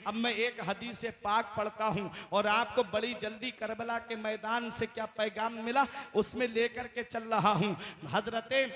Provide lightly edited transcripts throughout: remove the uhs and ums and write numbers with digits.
अब मैं एक हदीस पाक पढ़ता हूँ और आपको बड़ी जल्दी करबला के मैदान से क्या पैगाम मिला उसमें लेकर के चल रहा हूँ। हजरते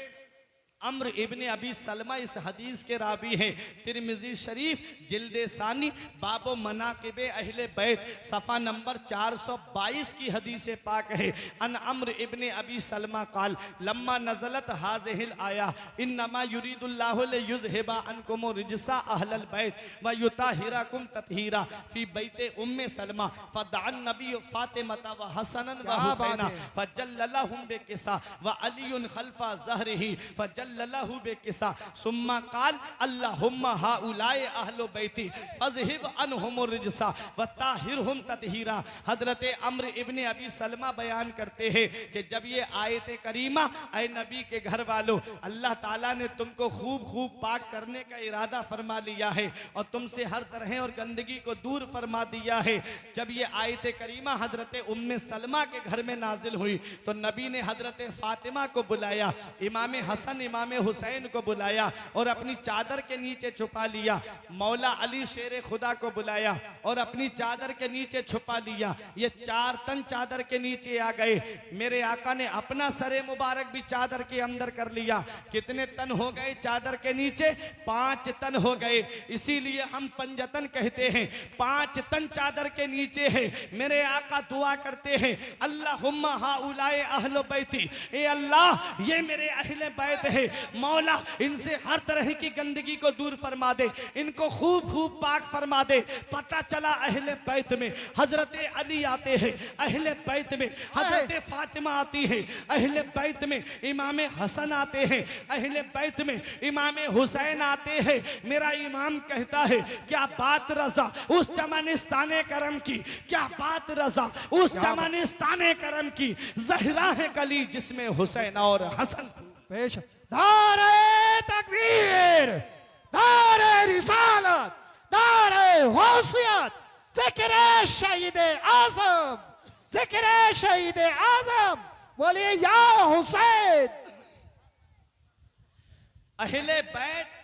अम्र इब्ने अबी सलमा इस हदीस के रावी हैं। तिरमिजी शरीफ जिल्दे सानी बाबो मनाकिबे अहले बैत सफ़ा नंबर 422 की हदीस पाक है। अन अम्र इब्ने अबी सलमा काल लम्मा नज़लत हाज़िहिल आया इन्नमा युरीदुल्लाहु लियुज़हिबा अन्कुम रिजसा अहलल बैत व युताहिरकुम तत्हीरा फी बैते उम्मे सलमा फदअन नबी फातिमा व हसनन व हुसैना फजल्ललहुम बिकिसा व अलीयुन खल्फा ज़हरिही फजल लल्लाहु बेकिसा सुम्मा काल अल्लाहुम्मा हाउलाए अहलो बैती फज़हिब अनहुम रिजसा व ताहिरहुम ततहीरा। हजरत अम्र इब्ने अबी सलमा बयान करते हैं कि जब ये आयत करीमा ऐ नबी के घर वालों अल्लाह ताला ने तुमको खूब खूब पाक करने का इरादा फरमा लिया है और तुमसे हर तरह और गंदगी को दूर फरमा दिया है। जब ये आयत करीमा हजरत उम्मे सलमा के घर में नाजिल हुई तो नबी ने हजरत फातिमा को बुलाया, इमाम हसन इमाम हुसैन को बुलाया और अपनी चादर के नीचे छुपा लिया। मौला अली शेर खुदा को बुलाया और अपनी चादर के नीचे छुपा लिया। ये 4 तन चादर के नीचे आ गए। मेरे आका ने अपना सरे मुबारक भी चादर के अंदर कर लिया। कितने तन हो गए चादर के नीचे? 5 तन हो गए। इसीलिए हम पंजतन कहते हैं। 5 तन चादर के नीचे है। मेरे आका दुआ करते हैं अल्लाहुम्मा हाउलाए अहलो बैती, ए अल्लाह ये मेरे अहले बैत है, मौला इनसे हर तरह की गंदगी को दूर फरमा दे, इनको खूब खूब पाक फरमा दे। पता चला अहले बैत में हजरत अली आते हैं, अहले बैत में हजरत फातिमा आती है, अहले बैत में इमाम हसन आते हैं, अहले बैत में इमाम हुसैन आते हैं। मेरा इमाम कहता है क्या बात रजा उस चमनिस्ताने करम की, क्या बात रजा उस चमनिस्ताने करम की, ज़हरा है कली जिसमें हुसैन और हसन। पेश नारे तकबीर, नारे रिसालत, नारे गौसियत, ज़िक्र शहीद आज़म, ज़िक्र शहीद आज़म, बोलिए या हुसैन। अहले बैत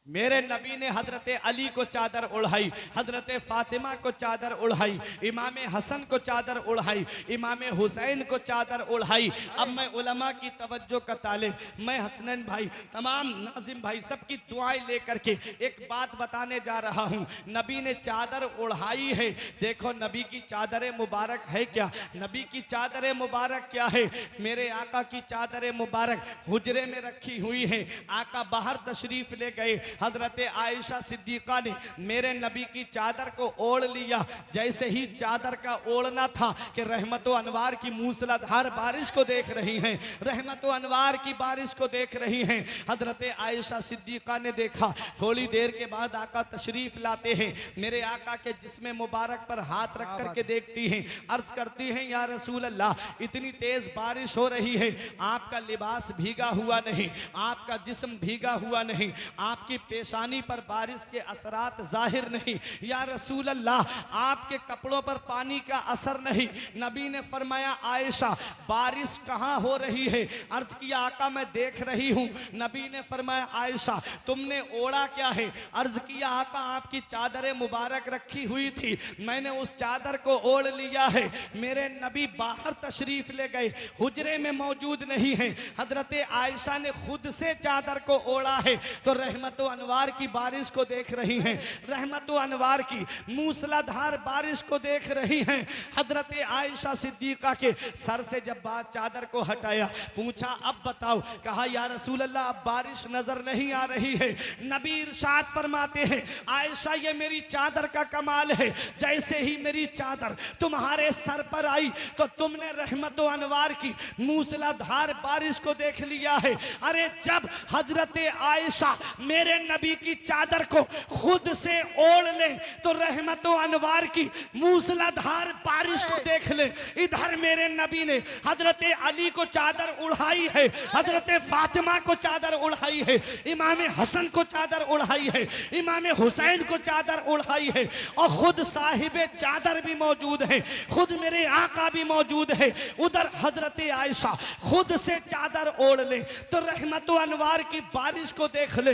मेरे नबी ने हजरत अली को चादर उड़ाई, हजरत फातिमा को चादर उड़ाई, इमाम हसन को चादर उड़ाई, इमाम हुसैन को चादर उड़ाई। अब मैं उलमा की तवज्जो का तालिब, मैं हसनैन भाई, तमाम नाजिम भाई सबकी दुआएं लेकर के एक बात बताने जा रहा हूँ। नबी ने चादर उड़ाई है। देखो नबी की चादर मुबारक है क्या? नबी की चादर मुबारक क्या है? मेरे आका की चादर मुबारक हुजरे में रखी हुई है। आका बाहर तशरीफ ले गए, हजरत आयशा सिद्दीका ने मेरे नबी की चादर को ओढ़ लिया। जैसे ही चादर का ओढ़ना था कि रहमतो अनवार की मूसलाधार बारिश को देख रही हैं, रहमतो अनवार की बारिश को देख रही हैं। हजरत आयशा सिद्दीका ने देखा। थोड़ी देर के बाद आका तशरीफ लाते हैं। मेरे आका के जिस्म मुबारक पर हाथ रख करके देखती हैं, अर्ज करती हैं या रसूल अल्लाह इतनी तेज बारिश हो रही है, आपका लिबास भीगा हुआ नहीं, आपका जिस्म भीगा हुआ नहीं, आपकी पेशानी पर बारिश के असरात जाहिर नहीं, या रसूल अल्लाह आपके कपड़ों पर पानी का असर नहीं। नबी ने फरमाया आयशा बारिश कहाँ हो रही है? अर्ज किया आका मैं देख रही हूँ। नबी ने फरमाया आयशा तुमने ओढ़ा क्या है? अर्ज किया आका आपकी चादर मुबारक रखी हुई थी, मैंने उस चादर को ओढ़ लिया है। मेरे नबी बाहर तशरीफ ले गए, हुजरे में मौजूद नहीं है। हजरत आयशा ने खुद से चादर को ओढ़ा है तो रहमतो अनवार की बारिश को देख रही हैं, रहमतो अनवार की मूसलाधार बारिश को देख रही हैं। हजरत आयशा सिद्दीका के सर से जब बात चादर को हटाया, पूछा अब बताओ। कहा या रसूल अल्लाह अब बारिश नजर नहीं आ रही है। नबी इरशाद फरमाते हैं आयशा ये मेरी चादर का कमाल है, जैसे ही मेरी चादर तुम्हारे सर पर आई तो तुमने रहमतो अनवार की मूसलाधार बारिश को देख लिया है। अरे जब हजरत आयशा मेरे नबी की चादर को खुद से ओढ़ ले तो रहमतो अनवार की मूसलाधार बारिश को देख ले। इधर मेरे नबी ने हजरत अली को चादर उड़ाई है, हजरत फातिमा को चादर उड़ाई है, इमाम हसन को चादर उड़ाई है, इमाम हुसैन को चादर उड़ाई है, और खुद साहिबे चादर भी मौजूद है, खुद मेरे आका भी मौजूद है। उधर हजरत आयशा खुद से चादर ओढ़ ले तो रहमतो अनवार की बारिश को देख ले।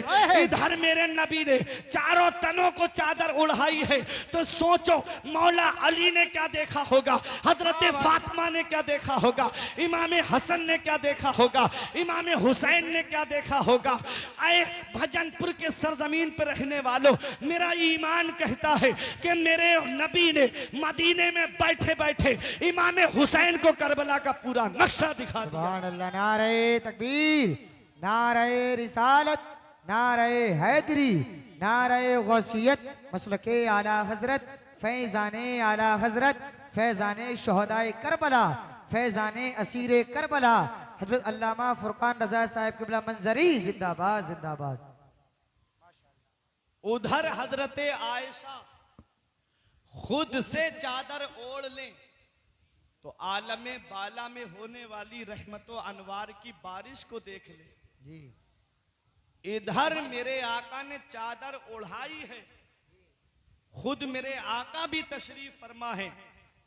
इधर मेरे नबी ने चारों तनों को चादर उड़ाई है, तो सोचो मौला अली ने क्या देखा होगा, हजरत फातिमा ने क्या देखा होगा, इमाम हसन ने क्या देखा होगा, इमाम हुसैन ने क्या देखा होगा। आए भजनपुर के सरजमीन पर रहने वालों, मेरा ईमान कहता है कि मेरे नबी ने मदीने में बैठे बैठे इमाम हुसैन को करबला का पूरा नक्शा दिखा दिया। सुभान अल्लाह। नारे तकबीर, नारे रिसालत, नारे हैदरी, नारे गौसियत, मसलके आला हजरत, फैजाने आला हजरत, फैजाने शोहदाए करबला, फैजाने असीरे करबला, हजरत अल्लामा फुरकान रजा साहब किबला मंजरी जिंदाबाद जिंदाबाद। उधर हजरत आयशा खुद से चादर ओढ़ लें तो आलम बाला में होने वाली रहमतो अनवार की बारिश को देख ले। जी इधर मेरे आका ने चादर ओढ़ाई है, खुद मेरे आका भी तशरीफ फरमा है,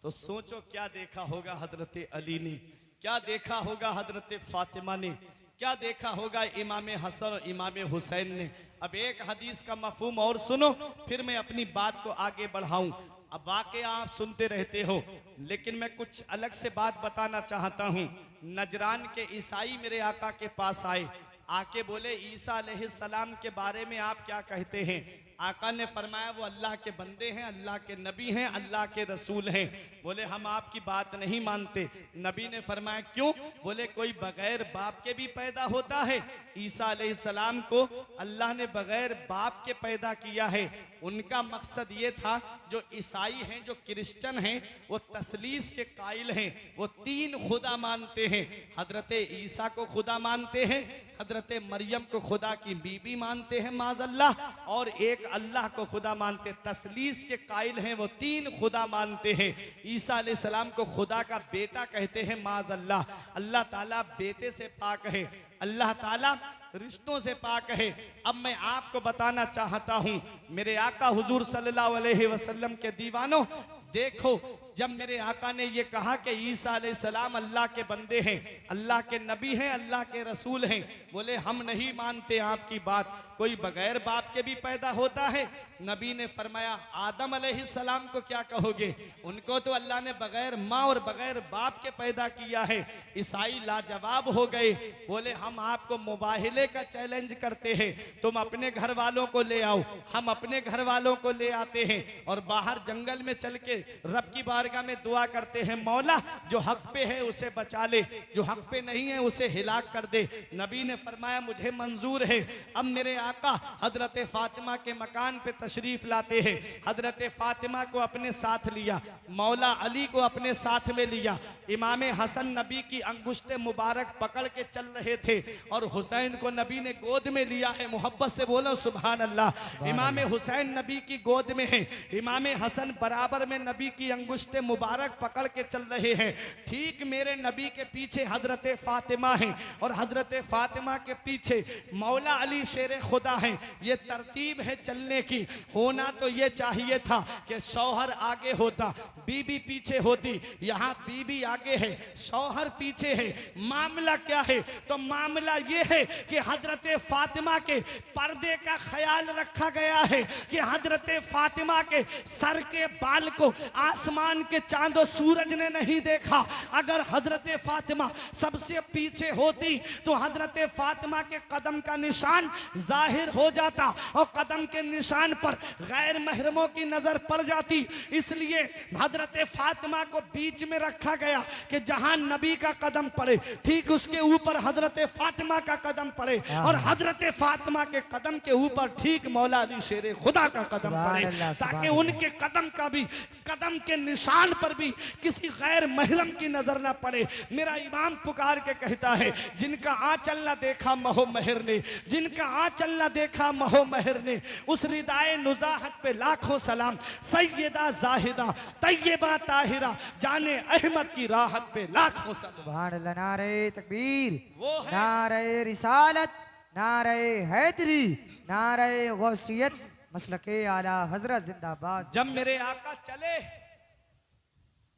तो सोचो क्या देखा होगा हजरत अली ने, क्या देखा होगा हजरत फातिमा ने, क्या देखा होगा इमाम हसन और इमाम हुसैन ने। अब एक हदीस का मफहूम और सुनो, फिर मैं अपनी बात को आगे बढ़ाऊं। अब वाकई आप सुनते रहते हो, लेकिन मैं कुछ अलग से बात बताना चाहता हूं। नजरान के ईसाई मेरे आका के पास आए, आके बोले ईसा अलैहिस्सलाम के बारे में आप क्या कहते हैं। आका ने फरमाया वो अल्लाह के बंदे हैं, अल्लाह के नबी हैं, अल्लाह के रसूल हैं। बोले हम आपकी बात नहीं मानते। नबी ने फरमाया क्यों? बोले कोई बगैर बाप के भी पैदा होता है। ईसा अलैहिस्सलाम को अल्लाह ने बगैर बाप के पैदा किया है। उनका मकसद ये था, जो ईसाई हैं, जो क्रिश्चियन हैं, वो तसलीस के कायल हैं, वो तीन खुदा मानते हैं। हजरत ईसा को खुदा मानते हैं, हजरत मरियम को खुदा की बीबी मानते हैं माज़अल्लाह, और एक अल्लाह को खुदा मानते। तसलीस के कायल हैं, वो तीन खुदा मानते हैं। ईसा अलैहिस्सलाम को खुदा का बेटा कहते हैं माज़अल्लाह। अल्लाह ताला बेटे से पाक है, अल्लाह ताला रिश्तों से पाक है। अब मैं आपको बताना चाहता हूं, मेरे आका हुजूर सल्लल्लाहु अलैहि वसल्लम के दीवानों, देखो जब मेरे आका ने ये कहा कि ईसा अलैहिस्सलाम अल्लाह के बंदे हैं, अल्लाह के नबी हैं, अल्लाह के रसूल हैं, बोले हम नहीं मानते आपकी बात, कोई बगैर बाप के भी पैदा होता है। नबी ने फरमाया आदम अलैहिस्सलाम को क्या कहोगे, उनको तो अल्लाह ने बगैर माँ और बगैर बाप के पैदा किया है। ईसाई लाजवाब हो गए, बोले हम आपको मुबाहिले का चैलेंज करते हैं, तुम अपने घर वालों को ले आओ। हम अपने घर वालों को ले आते हैं और बाहर जंगल में चल के रब की बारगाह में दुआ करते हैं, मौला जो हक पे है उसे बचा ले, जो हक पे नहीं है उसे हिलाक कर दे। नबी ने फरमाया मुझे मंजूर है। अब मेरे आका हजरत फातिमा के मकान पे तशरीफ लाते हैं। हजरत फातिमा को अपने साथ लिया, मौला अली को अपने साथ में लिया। इमाम हसन नबी की अंगुश्ते मुबारक पकड़ के चल रहे थे और हुसैन को नबी ने गोद में लिया है। मोहब्बत से बोलो सुभान अल्लाह। इमाम हुसैन नबी की गोद में है, इमाम हसन बराबर में नबी की अंगुश्ते मुबारक पकड़ के चल रहे हैं। ठीक मेरे नबी के पीछे हजरत फातिमा है और हजरत फातिमा के पीछे मौला अली शेर खुदा है। ये तरतीब है चलने की। होना तो ये चाहिए था कि शौहर आगे होता, बीबी पीछे होती। यहाँ बीबी आगे है, शौहर पीछे है। मामला क्या है? तो मामला ये है कि हजरत फातिमा के पर्दे का ख्याल रखा गया है कि हजरत फातिमा के सर के बाल को आसमान के चांद और सूरज ने नहीं देखा। अगर हजरत फातिमा सबसे पीछे होती तो हजरत फातिमा के कदम का निशान जाहिर हो जाता और कदम के निशान पर गैर महरमों की नजर पड़ जाती। इसलिए हजरत फातिमा को बीच में रखा गया कि जहां नबी का कदम पड़े ठीक उसके ऊपर हजरत फातिमा का कदम पड़े और हजरत फातिमा के कदम के ऊपर ठीक मौला अली शेर खुदा का कदम पड़े, ताकि उनके कदम का भी, कदम के निशान पर भी किसी गैर महरम की नजर ना पड़े। मेरा इमाम पुकार के कहता है जिनका आंचल ना देखा महो महर ने, जिनका आंचल ना देखा महो महर ने, उस रिदाए नुजाहत पे लाखों सलाम। सैयदा जाहिदा तैयबा ताहिरा जाने अहमद की राहत पे लाखों सलाम। सुभान अल्लाह। नारे तकबीर, वो है नारे रिसालत, नारे हैदरी, नारे गौसियत, मसलके आला हजरत जिंदाबाद। जब मेरे आका चले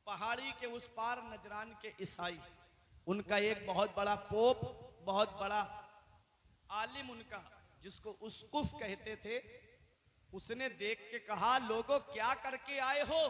पहाड़ी के उस पार नजरान के ईसाई, उनका एक बहुत बड़ा पोप, बहुत बड़ा आलिम उनका जिसको उसकुफ कहते थे, उसने देख के कहा, लोगों क्या करके आए हो?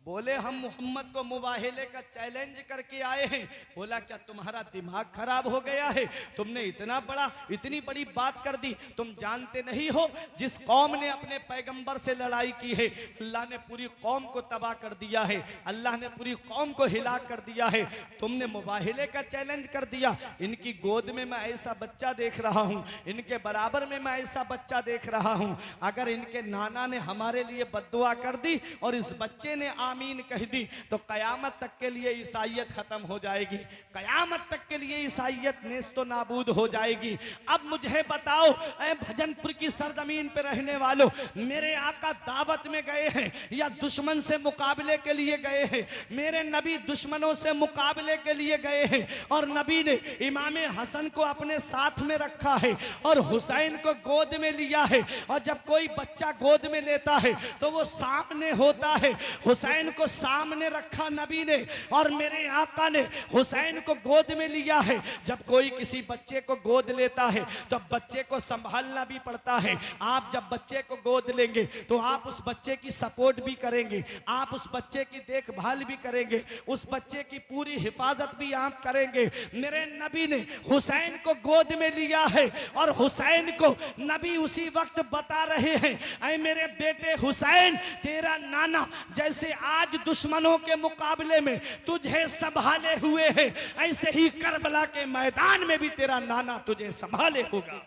बोले, हम मोहम्मद को मुबाहिले का चैलेंज करके आए हैं। बोला, क्या तुम्हारा दिमाग खराब हो गया है? तुमने इतनी बड़ी बात कर दी। तुम जानते नहीं हो, जिस कौम ने अपने पैगंबर से लड़ाई की है, अल्लाह ने पूरी कौम को तबाह कर दिया है, अल्लाह ने पूरी कौम को हिलाक कर दिया है। तुमने मुबाहिले का चैलेंज कर दिया। इनकी गोद में मैं ऐसा बच्चा देख रहा हूँ, इनके बराबर में मैं ऐसा बच्चा देख रहा हूँ। अगर इनके नाना ने हमारे लिए बद्दुआ कर दी और इस बच्चे ने आमीन कह दी, तो कयामत तक के लिए ईसाइयत खत्म हो जाएगी, कयामत तक के लिए ईसाइयत नेस्तो नाबूद हो जाएगी। अब मुझे बताओ, ऐ भजनपुर की सरजमीन पे रहने वालों, मेरे आका दावत में गए हैं या दुश्मन से मुकाबले के लिए गए हैं? मेरे नबी दुश्मनों से मुकाबले के लिए गए हैं, और नबी ने इमाम हसन को अपने साथ में रखा है और हुसैन को गोद में लिया है। और जब कोई बच्चा गोद में लेता है तो वो सामने होता है। हुसैन को सामने रखा नबी ने, और मेरे आका ने हुसैन को गोद में लिया है। जब कोई किसी बच्चे को गोद लेता है तो बच्चे को संभालना भी पड़ता है। आप जब बच्चे को गोद लेंगे तो आप उस बच्चे की सपोर्ट भी करेंगे, आप उस बच्चे की देखभाल भी करेंगे, उस बच्चे की पूरी हिफाजत भी आप करेंगे। मेरे नबी ने हुसैन को गोद में लिया है, और हुसैन को नबी उसी वक्त बता रहे हैं, ऐ मेरे बेटे हुसैन, तेरा नाना जैसे आज दुश्मनों के मुकाबले में तुझे संभाले हुए है, ऐसे ही करबला के मैदान में भी तेरा नाना तुझे संभाले होगा।